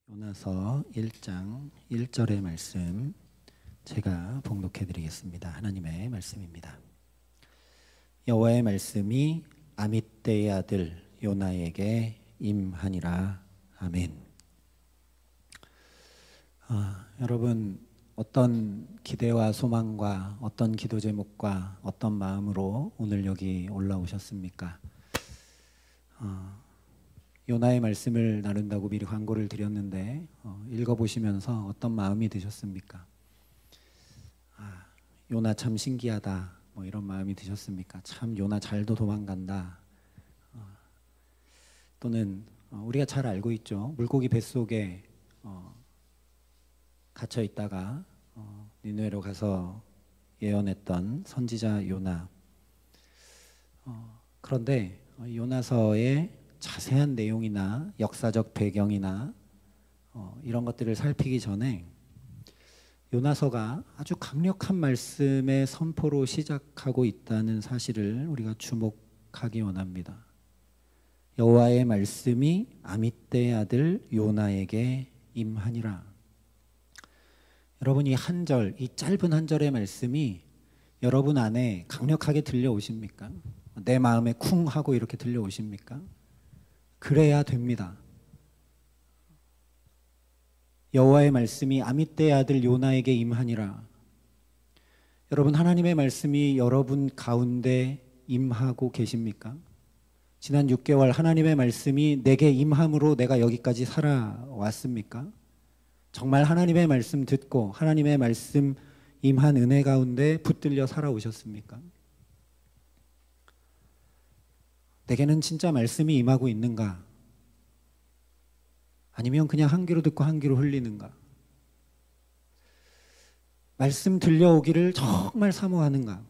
요나서 1장 1절의 말씀 제가 봉독해 드리겠습니다. 하나님의 말씀입니다. 여호와의 말씀이 아미떼의 아들 요나에게 임하니라. 아멘. 여러분, 어떤 기대와 소망과 어떤 기도 제목과 어떤 마음으로 오늘 여기 올라오셨습니까? 요나의 말씀을 나눈다고 미리 광고를 드렸는데 읽어보시면서 어떤 마음이 드셨습니까? 요나 참 신기하다, 뭐 이런 마음이 드셨습니까? 참 요나 잘도 도망간다. 또는 우리가 잘 알고 있죠. 물고기 뱃속에 갇혀 있다가 니느웨로 가서 예언했던 선지자 요나. 그런데 요나서의 자세한 내용이나 역사적 배경이나 이런 것들을 살피기 전에 요나서가 아주 강력한 말씀의 선포로 시작하고 있다는 사실을 우리가 주목하기 원합니다. 여호와의 말씀이 아미떼의 아들 요나에게 임하니라. 여러분, 이 한 절, 이 짧은 한 절의 말씀이 여러분 안에 강력하게 들려오십니까? 내 마음에 쿵 하고 이렇게 들려오십니까? 그래야 됩니다. 여호와의 말씀이 아미떼의 아들 요나에게 임하니라. 여러분, 하나님의 말씀이 여러분 가운데 임하고 계십니까? 지난 6개월 하나님의 말씀이 내게 임함으로 내가 여기까지 살아왔습니까? 정말 하나님의 말씀 듣고 하나님의 말씀 임한 은혜 가운데 붙들려 살아오셨습니까? 내게는 진짜 말씀이 임하고 있는가? 아니면 그냥 한 귀로 듣고 한 귀로 흘리는가? 말씀 들려오기를 정말 사모하는가?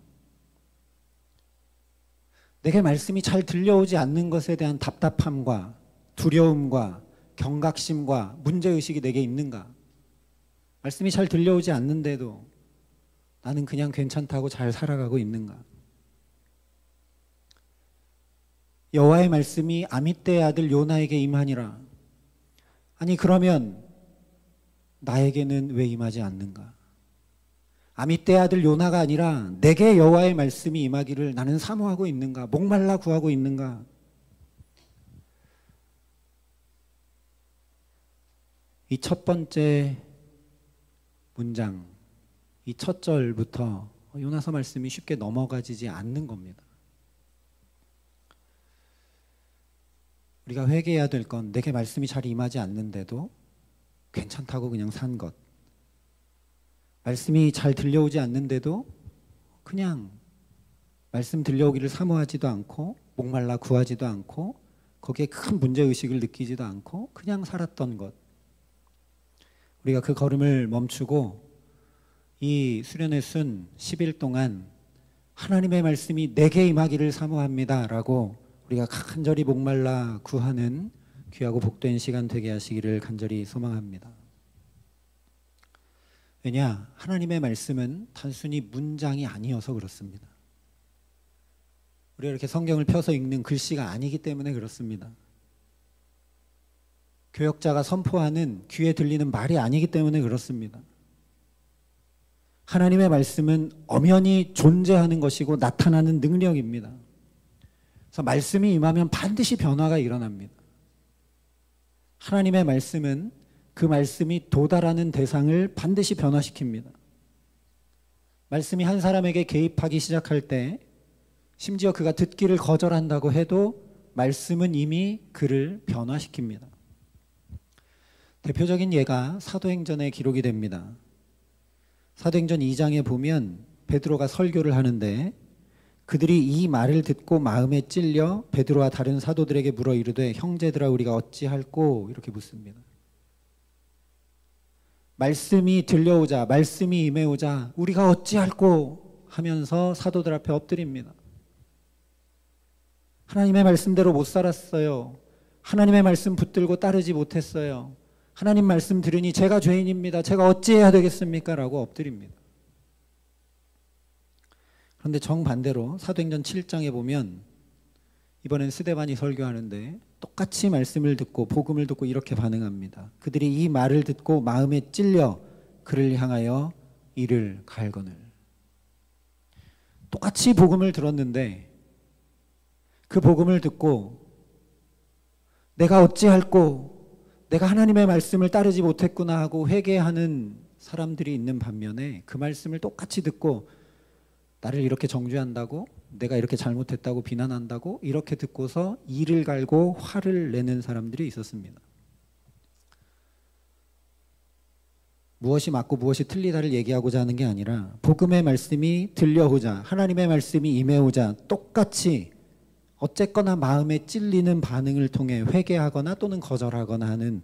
내게 말씀이 잘 들려오지 않는 것에 대한 답답함과 두려움과 경각심과 문제의식이 내게 있는가? 말씀이 잘 들려오지 않는데도 나는 그냥 괜찮다고 잘 살아가고 있는가? 여호와의 말씀이 아미떼의 아들 요나에게 임하니라. 아니, 그러면 나에게는 왜 임하지 않는가? 아미떼의 아들 요나가 아니라 내게 여호와의 말씀이 임하기를 나는 사모하고 있는가? 목말라 구하고 있는가? 이 첫 번째 문장, 이 첫 절부터 요나서 말씀이 쉽게 넘어가지지 않는 겁니다. 우리가 회개해야 될 건 내게 말씀이 잘 임하지 않는데도 괜찮다고 그냥 산 것, 말씀이 잘 들려오지 않는데도 그냥 말씀 들려오기를 사모하지도 않고 목말라 구하지도 않고 거기에 큰 문제의식을 느끼지도 않고 그냥 살았던 것, 우리가 그 걸음을 멈추고 이 수련회 순 10일 동안 하나님의 말씀이 내게 임하기를 사모합니다 라고 우리가 간절히 목말라 구하는 귀하고 복된 시간 되게 하시기를 간절히 소망합니다. 왜냐? 하나님의 말씀은 단순히 문장이 아니어서 그렇습니다. 우리가 이렇게 성경을 펴서 읽는 글씨가 아니기 때문에 그렇습니다. 교역자가 선포하는 귀에 들리는 말이 아니기 때문에 그렇습니다. 하나님의 말씀은 엄연히 존재하는 것이고 나타나는 능력입니다. 그래서 말씀이 임하면 반드시 변화가 일어납니다. 하나님의 말씀은 그 말씀이 도달하는 대상을 반드시 변화시킵니다. 말씀이 한 사람에게 개입하기 시작할 때 심지어 그가 듣기를 거절한다고 해도 말씀은 이미 그를 변화시킵니다. 대표적인 예가 사도행전에 기록이 됩니다. 사도행전 2장에 보면 베드로가 설교를 하는데 그들이 이 말을 듣고 마음에 찔려 베드로와 다른 사도들에게 물어 이르되 형제들아 우리가 어찌할꼬 이렇게 묻습니다. 말씀이 들려오자, 말씀이 임해오자 우리가 어찌할꼬 하면서 사도들 앞에 엎드립니다. 하나님의 말씀대로 못 살았어요. 하나님의 말씀 붙들고 따르지 못했어요. 하나님 말씀 들으니 제가 죄인입니다. 제가 어찌해야 되겠습니까? 라고 엎드립니다. 그런데 정반대로 사도행전 7장에 보면 이번엔 스데반이 설교하는데 똑같이 말씀을 듣고 복음을 듣고 이렇게 반응합니다. 그들이 이 말을 듣고 마음에 찔려 그를 향하여 이를 갈거늘. 똑같이 복음을 들었는데 그 복음을 듣고 내가 어찌할꼬, 내가 하나님의 말씀을 따르지 못했구나 하고 회개하는 사람들이 있는 반면에 그 말씀을 똑같이 듣고 나를 이렇게 정죄한다고, 내가 이렇게 잘못했다고 비난한다고 이렇게 듣고서 이를 갈고 화를 내는 사람들이 있었습니다. 무엇이 맞고 무엇이 틀리다를 얘기하고자 하는 게 아니라 복음의 말씀이 들려오자, 하나님의 말씀이 임해오자 똑같이 어쨌거나 마음에 찔리는 반응을 통해 회개하거나 또는 거절하거나 하는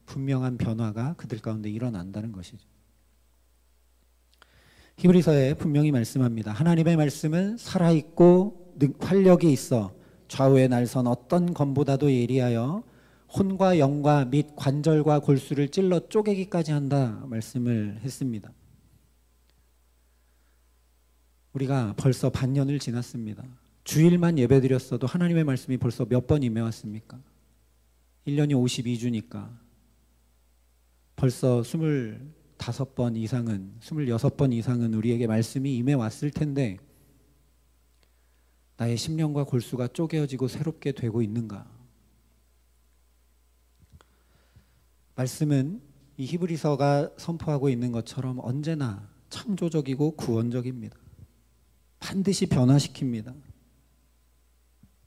분명한 변화가 그들 가운데 일어난다는 것이죠. 히브리서에 분명히 말씀합니다. 하나님의 말씀은 살아있고 활력이 있어 좌우의 날선 어떤 검보다도 예리하여 혼과 영과 및 관절과 골수를 찔러 쪼개기까지 한다 말씀을 했습니다. 우리가 벌써 반년을 지났습니다. 주일만 예배드렸어도 하나님의 말씀이 벌써 몇 번 임해왔습니까? 1년이 52주니까 벌써 25번 이상은, 26번 이상은 우리에게 말씀이 임해왔을 텐데 나의 심령과 골수가 쪼개어지고 새롭게 되고 있는가? 말씀은 이 히브리서가 선포하고 있는 것처럼 언제나 창조적이고 구원적입니다. 반드시 변화시킵니다.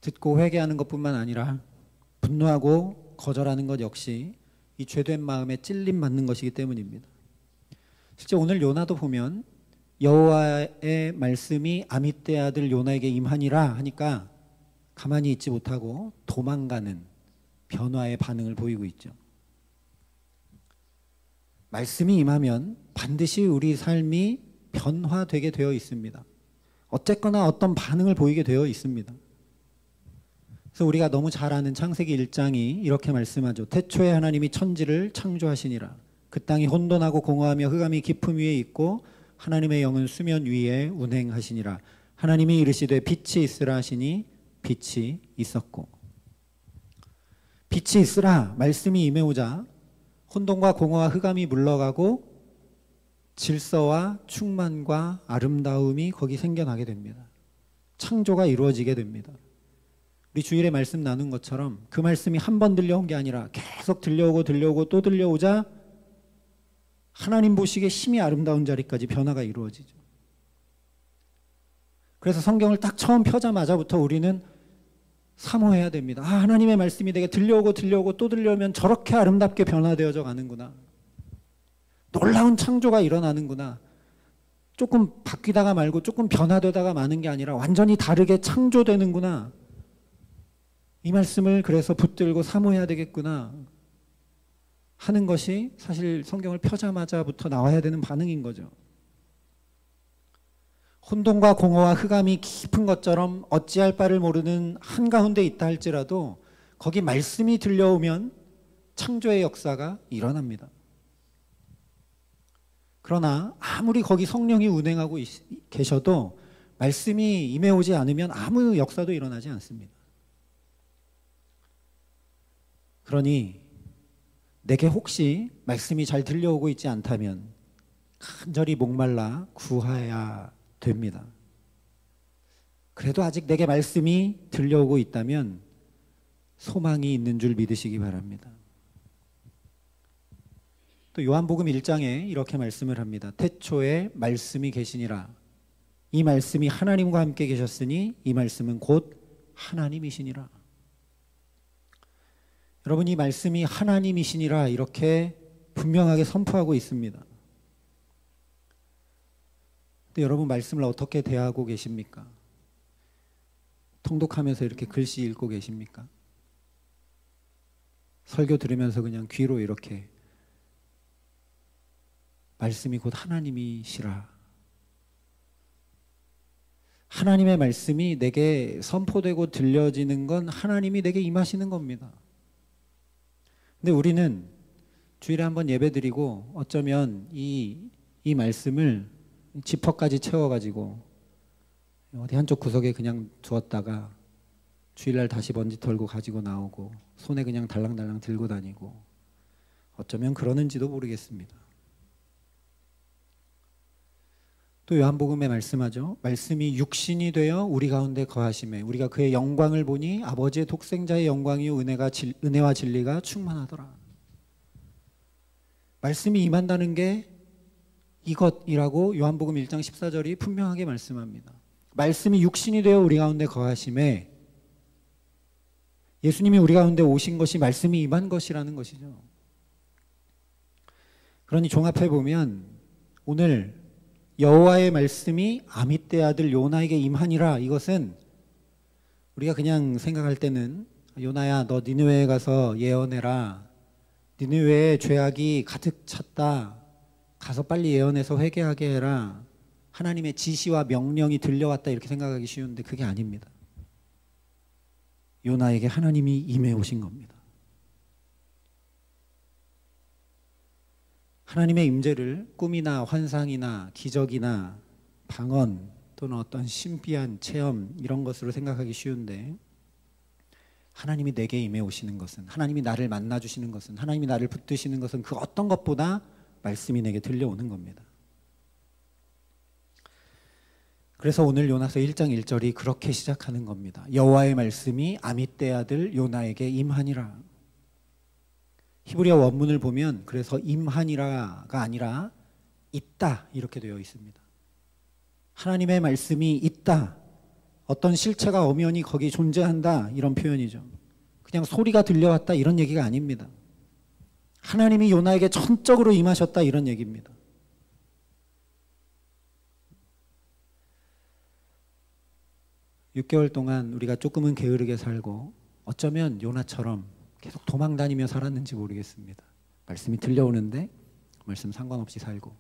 듣고 회개하는 것뿐만 아니라 분노하고 거절하는 것 역시 이 죄된 마음에 찔림 받는 것이기 때문입니다. 실제 오늘 요나도 보면 여호와의 말씀이 아미떼 아들 요나에게 임하니라 하니까 가만히 있지 못하고 도망가는 변화의 반응을 보이고 있죠. 말씀이 임하면 반드시 우리 삶이 변화되게 되어 있습니다. 어쨌거나 어떤 반응을 보이게 되어 있습니다. 그래서 우리가 너무 잘 아는 창세기 1장이 이렇게 말씀하죠. 태초에 하나님이 천지를 창조하시니라. 그 땅이 혼돈하고 공허하며 흑암이 깊음 위에 있고 하나님의 영은 수면 위에 운행하시니라. 하나님이 이르시되 빛이 있으라 하시니 빛이 있었고. 빛이 있으라 말씀이 임해오자 혼돈과 공허와 흑암이 물러가고 질서와 충만과 아름다움이 거기 생겨나게 됩니다. 창조가 이루어지게 됩니다. 우리 주일에 말씀 나눈 것처럼 그 말씀이 한 번 들려온 게 아니라 계속 들려오고 또 들려오자 하나님 보시기에 심히 아름다운 자리까지 변화가 이루어지죠. 그래서 성경을 딱 처음 펴자마자부터 우리는 사모해야 됩니다. 아, 하나님의 말씀이 내게 들려오고 또 들려오면 저렇게 아름답게 변화되어져 가는구나. 놀라운 창조가 일어나는구나. 조금 바뀌다가 말고 조금 변화되다가 마는 게 아니라 완전히 다르게 창조되는구나. 이 말씀을 그래서 붙들고 사모해야 되겠구나 하는 것이 사실 성경을 펴자마자부터 나와야 되는 반응인 거죠. 혼돈과 공허와 흑암이 깊은 것처럼 어찌할 바를 모르는 한가운데 있다 할지라도 거기 말씀이 들려오면 창조의 역사가 일어납니다. 그러나 아무리 거기 성령이 운행하고 계셔도 말씀이 임해오지 않으면 아무 역사도 일어나지 않습니다. 그러니 내게 혹시 말씀이 잘 들려오고 있지 않다면 간절히 목말라 구하여야 됩니다. 그래도 아직 내게 말씀이 들려오고 있다면 소망이 있는 줄 믿으시기 바랍니다. 또 요한복음 1장에 이렇게 말씀을 합니다. 태초에 말씀이 계시니라. 이 말씀이 하나님과 함께 계셨으니 이 말씀은 곧 하나님이시니라. 여러분, 이 말씀이 하나님이시니라 이렇게 분명하게 선포하고 있습니다. 근데 여러분, 말씀을 어떻게 대하고 계십니까? 통독하면서 이렇게 글씨 읽고 계십니까? 설교 들으면서 그냥 귀로 이렇게 말씀이 곧 하나님이시라. 하나님의 말씀이 내게 선포되고 들려지는 건 하나님이 내게 임하시는 겁니다. 근데 우리는 주일에 한번 예배드리고 어쩌면 이 말씀을 지퍼까지 채워가지고 어디 한쪽 구석에 그냥 두었다가 주일날 다시 먼지 털고 가지고 나오고 손에 그냥 달랑달랑 들고 다니고 어쩌면 그러는지도 모르겠습니다. 또 요한복음에 말씀하죠. 말씀이 육신이 되어 우리 가운데 거하심에 우리가 그의 영광을 보니 아버지의 독생자의 영광이요 은혜와 진리가 충만하더라. 말씀이 임한다는 게 이것이라고 요한복음 1장 14절이 분명하게 말씀합니다. 말씀이 육신이 되어 우리 가운데 거하심에 예수님이 우리 가운데 오신 것이 말씀이 임한 것이라는 것이죠. 그러니 종합해 보면 오늘 여호와의 말씀이 아미떼 아들 요나에게 임하니라, 이것은 우리가 그냥 생각할 때는 요나야 너 니느웨에 가서 예언해라, 니느웨에 죄악이 가득 찼다, 가서 빨리 예언해서 회개하게 해라, 하나님의 지시와 명령이 들려왔다, 이렇게 생각하기 쉬운데 그게 아닙니다. 요나에게 하나님이 임해 오신 겁니다. 하나님의 임재를 꿈이나 환상이나 기적이나 방언 또는 어떤 신비한 체험 이런 것으로 생각하기 쉬운데, 하나님이 내게 임해 오시는 것은, 하나님이 나를 만나 주시는 것은, 하나님이 나를 붙드시는 것은 그 어떤 것보다 말씀이 내게 들려오는 겁니다. 그래서 오늘 요나서 1장 1절이 그렇게 시작하는 겁니다. 여호와의 말씀이 아미떼 아들 요나에게 임하니라. 히브리어 원문을 보면 그래서 임하니라가 아니라 있다 이렇게 되어 있습니다. 하나님의 말씀이 있다, 어떤 실체가 엄연히 거기 존재한다, 이런 표현이죠. 그냥 소리가 들려왔다 이런 얘기가 아닙니다. 하나님이 요나에게 전적으로 임하셨다 이런 얘기입니다. (6개월) 동안 우리가 조금은 게으르게 살고 어쩌면 요나처럼 계속 도망 다니며 살았는지 모르겠습니다. 말씀이 들려오는데 말씀 상관없이 살고,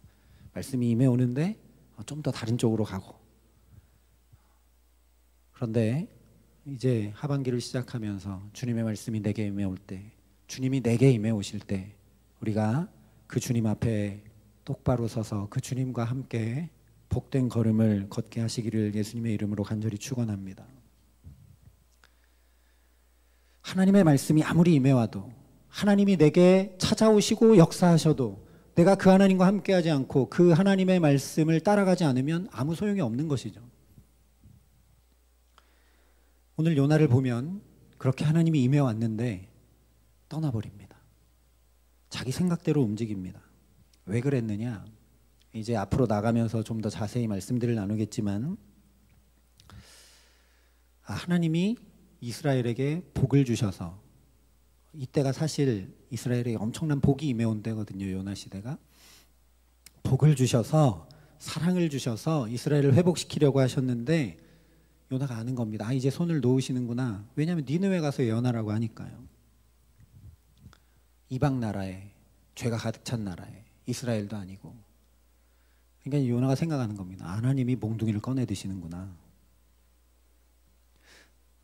말씀이 임해 오는데 좀 더 다른 쪽으로 가고. 그런데 이제 하반기를 시작하면서 주님의 말씀이 내게 임해 올 때, 주님이 내게 임해 오실 때 우리가 그 주님 앞에 똑바로 서서 그 주님과 함께 복된 걸음을 걷게 하시기를 예수님의 이름으로 간절히 축원합니다. 하나님의 말씀이 아무리 임해와도, 하나님이 내게 찾아오시고 역사하셔도 내가 그 하나님과 함께하지 않고 그 하나님의 말씀을 따라가지 않으면 아무 소용이 없는 것이죠. 오늘 요나를 보면 그렇게 하나님이 임해왔는데 떠나버립니다. 자기 생각대로 움직입니다. 왜 그랬느냐? 이제 앞으로 나가면서 좀 더 자세히 말씀들을 나누겠지만, 하나님이 이스라엘에게 복을 주셔서, 이때가 사실 이스라엘에 엄청난 복이 임해온 때거든요. 요나 시대가. 복을 주셔서, 사랑을 주셔서 이스라엘을 회복시키려고 하셨는데 요나가 아는 겁니다. 이제 손을 놓으시는구나. 왜냐하면 니느웨 가서 예언하라고 하니까요. 이방 나라에, 죄가 가득 찬 나라에, 이스라엘도 아니고. 그러니까 요나가 생각하는 겁니다. 하나님이 몽둥이를 꺼내 드시는구나.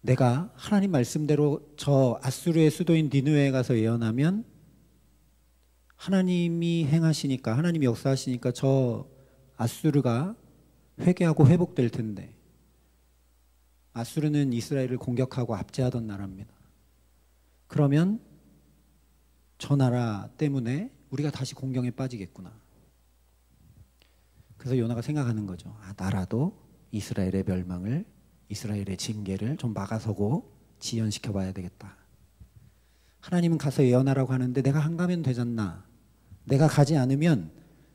내가 하나님 말씀대로 저 아수르의 수도인 니느웨에 가서 예언하면 하나님이 행하시니까, 하나님이 역사하시니까 저 아수르가 회개하고 회복될 텐데, 아수르는 이스라엘을 공격하고 압제하던 나라입니다. 그러면 저 나라 때문에 우리가 다시 공경에 빠지겠구나. 그래서 요나가 생각하는 거죠. 나라도 이스라엘의 멸망을, 이스라엘의 징계를 좀 막아서고 지연시켜 봐야 되겠다. 하나님은 가서 예언하라고 하는데 내가 안 가면 되잖나. 내가 가지 않으면,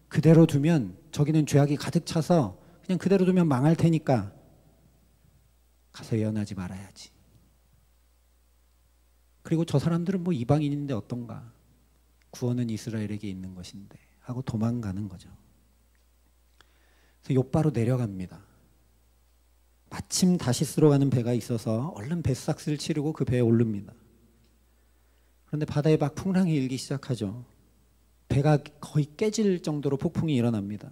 그대로 두면 저기는 죄악이 가득 차서 그냥 그대로 두면 망할 테니까 가서 예언하지 말아야지. 그리고 저 사람들은 뭐 이방인인데 어떤가, 구원은 이스라엘에게 있는 것인데 하고 도망가는 거죠. 그래서 욥바로 내려갑니다. 마침 다시스로 가는 배가 있어서 얼른 뱃삭스를 치르고 그 배에 오릅니다. 그런데 바다에 막 풍랑이 일기 시작하죠. 배가 거의 깨질 정도로 폭풍이 일어납니다.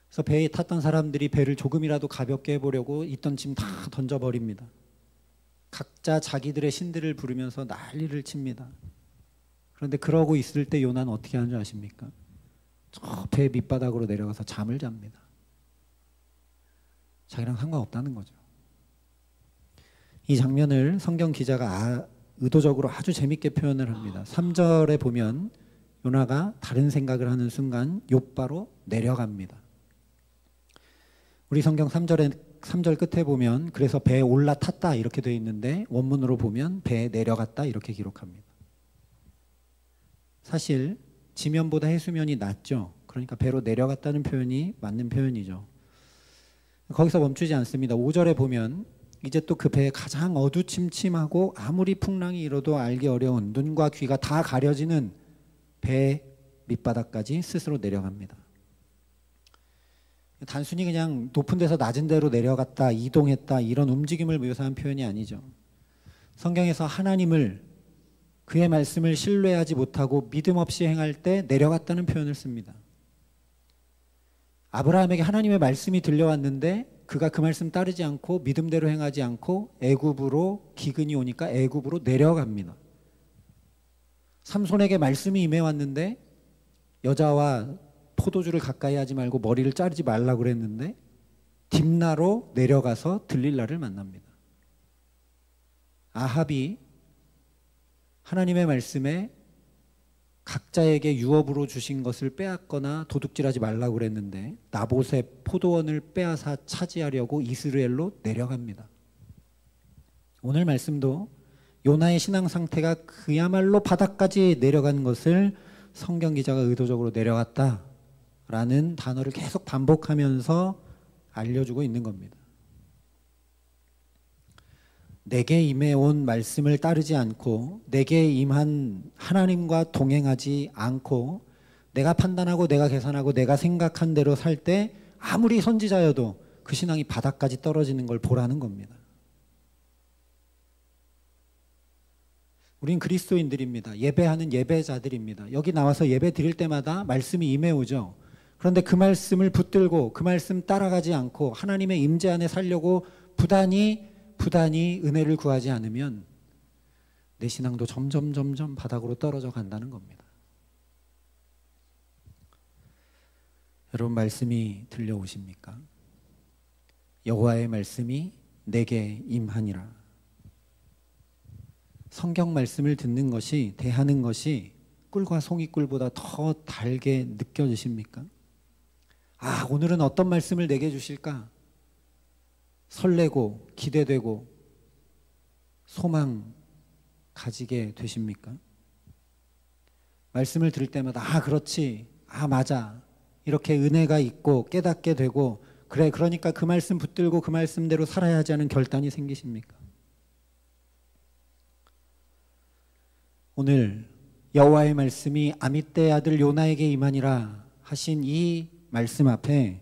그래서 배에 탔던 사람들이 배를 조금이라도 가볍게 해보려고 있던 짐 다 던져버립니다. 각자 자기들의 신들을 부르면서 난리를 칩니다. 그런데 그러고 있을 때 요나는 어떻게 하는 줄 아십니까? 저 배 밑바닥으로 내려가서 잠을 잡니다. 자기랑 상관없다는 거죠. 이 장면을 성경 기자가 의도적으로 아주 재밌게 표현을 합니다. 3절에 보면 요나가 다른 생각을 하는 순간 욥바로 내려갑니다. 우리 성경 3절 끝에 보면 그래서 배에 올라탔다 이렇게 되어 있는데 원문으로 보면 배에 내려갔다 이렇게 기록합니다. 사실 지면보다 해수면이 낮죠. 그러니까 배로 내려갔다는 표현이 맞는 표현이죠. 거기서 멈추지 않습니다. 5절에 보면 이제 또 그 배에 가장 어두침침하고 아무리 풍랑이 일어도 알기 어려운 눈과 귀가 다 가려지는 배 밑바닥까지 스스로 내려갑니다. 단순히 그냥 높은 데서 낮은 데로 내려갔다, 이동했다 이런 움직임을 묘사한 표현이 아니죠. 성경에서 하나님을 그의 말씀을 신뢰하지 못하고 믿음 없이 행할 때 내려갔다는 표현을 씁니다. 아브라함에게 하나님의 말씀이 들려왔는데 그가 그 말씀 따르지 않고 믿음대로 행하지 않고 애굽으로 기근이 오니까 애굽으로 내려갑니다. 삼손에게 말씀이 임해왔는데 여자와 포도주를 가까이 하지 말고 머리를 자르지 말라고 그랬는데 딥나로 내려가서 들릴라를 만납니다. 아합이 하나님의 말씀에 각자에게 유업으로 주신 것을 빼앗거나 도둑질하지 말라고 그랬는데 나봇의 포도원을 빼앗아 차지하려고 이스라엘로 내려갑니다. 오늘 말씀도 요나의 신앙 상태가 그야말로 바닥까지 내려간 것을 성경 기자가 의도적으로 내려갔다라는 단어를 계속 반복하면서 알려주고 있는 겁니다. 내게 임해온 말씀을 따르지 않고 내게 임한 하나님과 동행하지 않고 내가 판단하고 내가 계산하고 내가 생각한 대로 살 때 아무리 선지자여도 그 신앙이 바닥까지 떨어지는 걸 보라는 겁니다. 우린 그리스도인들입니다. 예배하는 예배자들입니다. 여기 나와서 예배 드릴 때마다 말씀이 임해오죠. 그런데 그 말씀을 붙들고 그 말씀 따라가지 않고 하나님의 임재 안에 살려고 부단히 은혜를 구하지 않으면 내 신앙도 점점 바닥으로 떨어져 간다는 겁니다. 여러분 말씀이 들려오십니까? 여호와의 말씀이 내게 임하니라. 성경 말씀을 듣는 것이 대하는 것이 꿀과 송이꿀보다 더 달게 느껴지십니까? 아, 오늘은 어떤 말씀을 내게 주실까? 설레고 기대되고 소망 가지게 되십니까? 말씀을 들을 때마다 아 그렇지, 아 맞아 이렇게 은혜가 있고 깨닫게 되고 그래 그러니까 그 말씀 붙들고 그 말씀대로 살아야 하지 않은 결단이 생기십니까? 오늘 여호와의 말씀이 아미떼의 아들 요나에게 임하니라 하신 이 말씀 앞에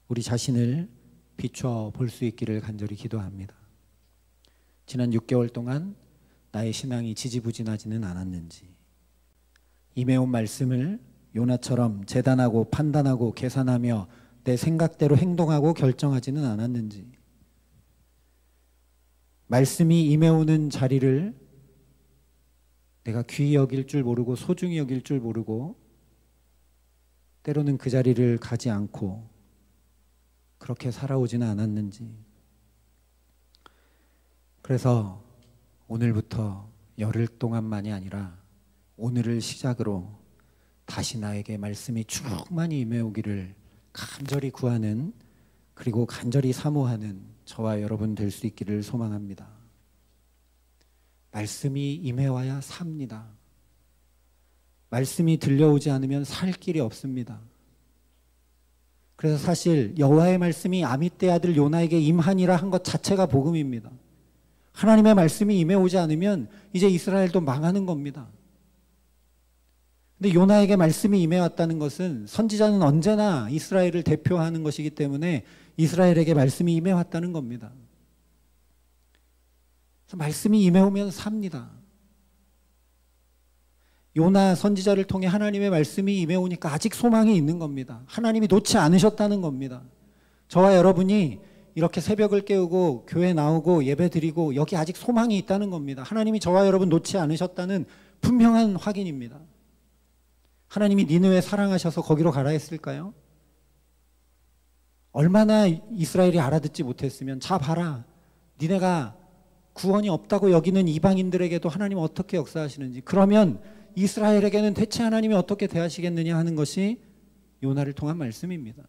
우리 자신을 비춰 볼 수 있기를 간절히 기도합니다. 지난 6개월 동안 나의 신앙이 지지부진하지는 않았는지, 임해온 말씀을 요나처럼 재단하고 판단하고 계산하며 내 생각대로 행동하고 결정하지는 않았는지, 말씀이 임해오는 자리를 내가 귀히 여길 줄 모르고 소중히 여길 줄 모르고 때로는 그 자리를 가지 않고 그렇게 살아오지는 않았는지. 그래서 오늘부터 열흘 동안만이 아니라 오늘을 시작으로 다시 나에게 말씀이 충만히 임해오기를 간절히 구하는 그리고 간절히 사모하는 저와 여러분 될 수 있기를 소망합니다. 말씀이 임해와야 삽니다. 말씀이 들려오지 않으면 살 길이 없습니다. 그래서 사실 여호와의 말씀이 아미떼 아들 요나에게 임하니라 한 것 자체가 복음입니다. 하나님의 말씀이 임해오지 않으면 이제 이스라엘도 망하는 겁니다. 근데 요나에게 말씀이 임해왔다는 것은 선지자는 언제나 이스라엘을 대표하는 것이기 때문에 이스라엘에게 말씀이 임해왔다는 겁니다. 그래서 말씀이 임해오면 삽니다. 요나 선지자를 통해 하나님의 말씀이 임해오니까 아직 소망이 있는 겁니다. 하나님이 놓지 않으셨다는 겁니다. 저와 여러분이 이렇게 새벽을 깨우고 교회 나오고 예배 드리고 여기 아직 소망이 있다는 겁니다. 하나님이 저와 여러분 놓지 않으셨다는 분명한 확인입니다. 하나님이 니느웨 사랑하셔서 거기로 가라 했을까요? 얼마나 이스라엘이 알아듣지 못했으면 자 봐라, 니네가 구원이 없다고 여기는 이방인들에게도 하나님 어떻게 역사하시는지, 그러면 이스라엘에게는 대체 하나님이 어떻게 대하시겠느냐 하는 것이 요나를 통한 말씀입니다.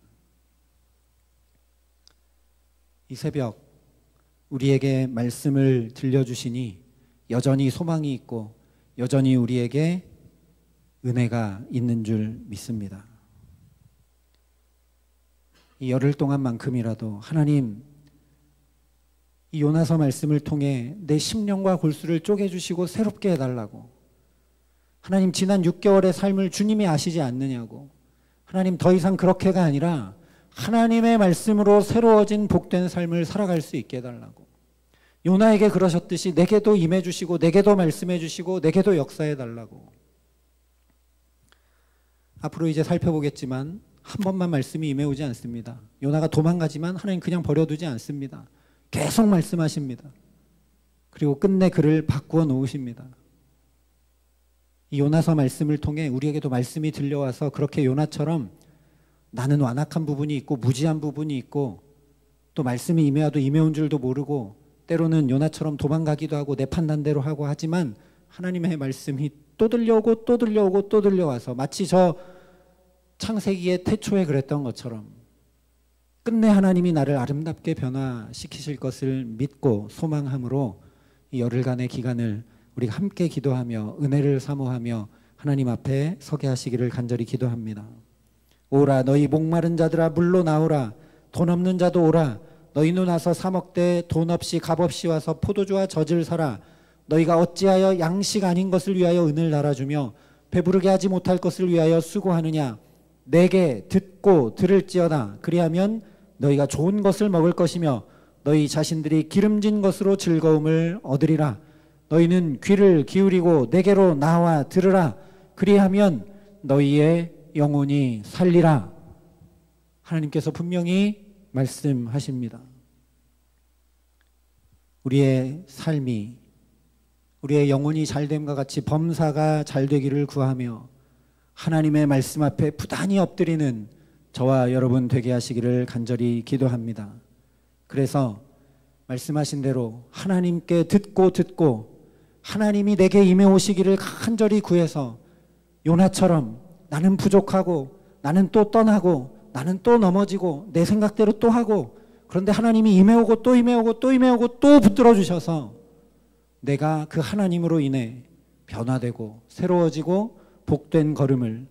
이 새벽 우리에게 말씀을 들려주시니 여전히 소망이 있고 여전히 우리에게 은혜가 있는 줄 믿습니다. 이 열흘 동안만큼이라도 하나님, 이 요나서 말씀을 통해 내 심령과 골수를 쪼개주시고 새롭게 해달라고, 하나님 지난 6개월의 삶을 주님이 아시지 않느냐고, 하나님 더 이상 그렇게가 아니라 하나님의 말씀으로 새로워진 복된 삶을 살아갈 수 있게 해달라고, 요나에게 그러셨듯이 내게도 임해주시고 내게도 말씀해주시고 내게도 역사해달라고. 앞으로 이제 살펴보겠지만 한 번만 말씀이 임해오지 않습니다. 요나가 도망가지만 하나님 그냥 버려두지 않습니다. 계속 말씀하십니다. 그리고 끝내 그를 바꾸어 놓으십니다. 이 요나서 말씀을 통해 우리에게도 말씀이 들려와서 그렇게 요나처럼 나는 완악한 부분이 있고 무지한 부분이 있고 또 말씀이 임해와도 임해온 줄도 모르고 때로는 요나처럼 도망가기도 하고 내 판단대로 하고 하지만 하나님의 말씀이 또 들려오고 또 들려오고 또 들려와서 마치 저 창세기의 태초에 그랬던 것처럼 끝내 하나님이 나를 아름답게 변화시키실 것을 믿고 소망함으로 이 열흘간의 기간을 우리가 함께 기도하며 은혜를 사모하며 하나님 앞에 서게 하시기를 간절히 기도합니다. 오라 너희 목마른 자들아 물로 나오라, 돈 없는 자도 오라, 너희 눈 와서 사 먹되 돈 없이 값 없이 와서 포도주와 젖을 사라. 너희가 어찌하여 양식 아닌 것을 위하여 은을 달아주며 배부르게 하지 못할 것을 위하여 수고하느냐. 내게 듣고 들을지어다. 그리하면 너희가 좋은 것을 먹을 것이며 너희 자신들이 기름진 것으로 즐거움을 얻으리라. 너희는 귀를 기울이고 내게로 나와 들으라. 그리하면 너희의 영혼이 살리라. 하나님께서 분명히 말씀하십니다. 우리의 삶이, 우리의 영혼이 잘됨과 같이 범사가 잘되기를 구하며 하나님의 말씀 앞에 부단히 엎드리는 저와 여러분 되게 하시기를 간절히 기도합니다. 그래서 말씀하신 대로 하나님께 듣고 하나님이 내게 임해 오시기를 간절히 구해서 요나처럼 나는 부족하고 나는 또 떠나고 나는 또 넘어지고 내 생각대로 또 하고, 그런데 하나님이 임해오고 또 임해오고 또 임해오고 또 붙들어 주셔서 내가 그 하나님으로 인해 변화되고 새로워지고 복된 걸음을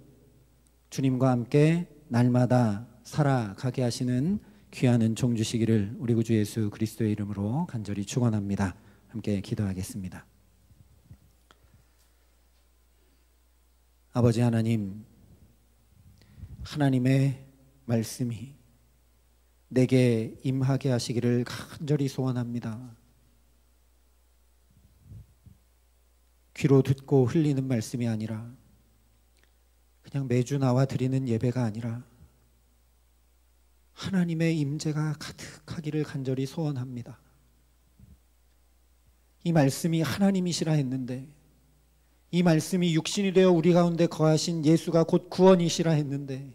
주님과 함께 날마다 살아가게 하시는 귀한 은총 주시기를 우리 구주 예수 그리스도의 이름으로 간절히 축원합니다. 함께 기도하겠습니다. 아버지 하나님, 하나님의 말씀이 내게 임하게 하시기를 간절히 소원합니다. 귀로 듣고 흘리는 말씀이 아니라 그냥 매주 나와 드리는 예배가 아니라 하나님의 임재가 가득하기를 간절히 소원합니다. 이 말씀이 하나님이시라 했는데, 이 말씀이 육신이 되어 우리 가운데 거하신 예수가 곧 구원이시라 했는데,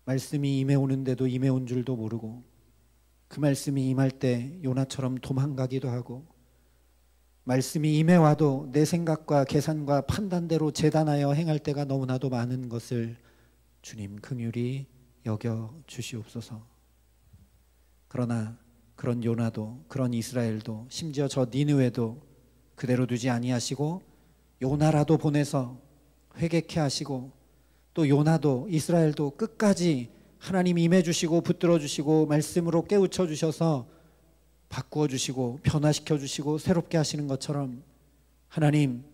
말씀이 임해오는데도 임해온 줄도 모르고 그 말씀이 임할 때 요나처럼 도망가기도 하고, 말씀이 임해와도 내 생각과 계산과 판단대로 재단하여 행할 때가 너무나도 많은 것을 주님 긍휼히 여겨 주시옵소서. 그러나 그런 요나도, 그런 이스라엘도, 심지어 저 니느웨도 그대로 두지 아니하시고 요나라도 보내서 회개케 하시고, 또 요나도 이스라엘도 끝까지 하나님 임해 주시고 붙들어 주시고 말씀으로 깨우쳐 주셔서 바꾸어 주시고 변화시켜 주시고 새롭게 하시는 것처럼 하나님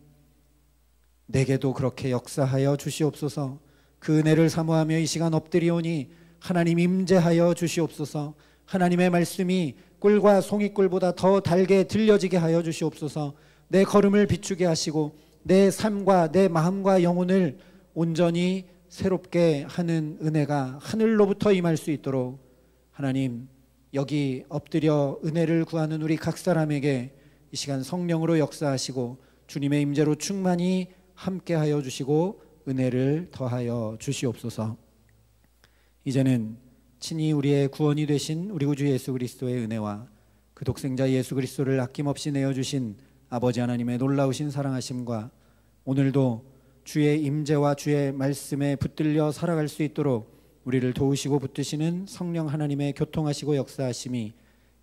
내게도 그렇게 역사하여 주시옵소서. 그 은혜를 사모하며 이 시간 엎드리오니 하나님 임재하여 주시옵소서. 하나님의 말씀이 꿀과 송이꿀보다 더 달게 들려지게 하여 주시옵소서. 내 걸음을 비추게 하시고 내 삶과 내 마음과 영혼을 온전히 새롭게 하는 은혜가 하늘로부터 임할 수 있도록 하나님 여기 엎드려 은혜를 구하는 우리 각 사람에게 이 시간 성령으로 역사하시고 주님의 임재로 충만히 함께하여 주시고 은혜를 더하여 주시옵소서. 이제는 친히 우리의 구원이 되신 우리 구주 예수 그리스도의 은혜와 그 독생자 예수 그리스도를 아낌없이 내어주신 아버지 하나님의 놀라우신 사랑하심과 오늘도 주의 임재와 주의 말씀에 붙들려 살아갈 수 있도록 우리를 도우시고 붙드시는 성령 하나님의 교통하시고 역사하심이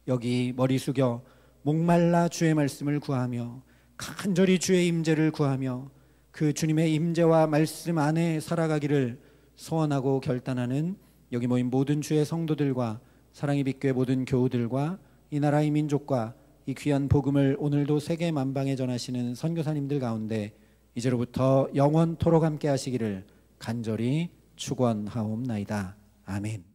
여기 머리 숙여 목말라 주의 말씀을 구하며 간절히 주의 임재를 구하며 그 주님의 임재와 말씀 안에 살아가기를 소원하고 결단하는 여기 모인 모든 주의 성도들과 사랑의 빛교회 모든 교우들과 이 나라의 민족과 이 귀한 복음을 오늘도 세계 만방에 전하시는 선교사님들 가운데 이제로부터 영원토록 함께 하시기를 간절히 축원하옵나이다. 아멘.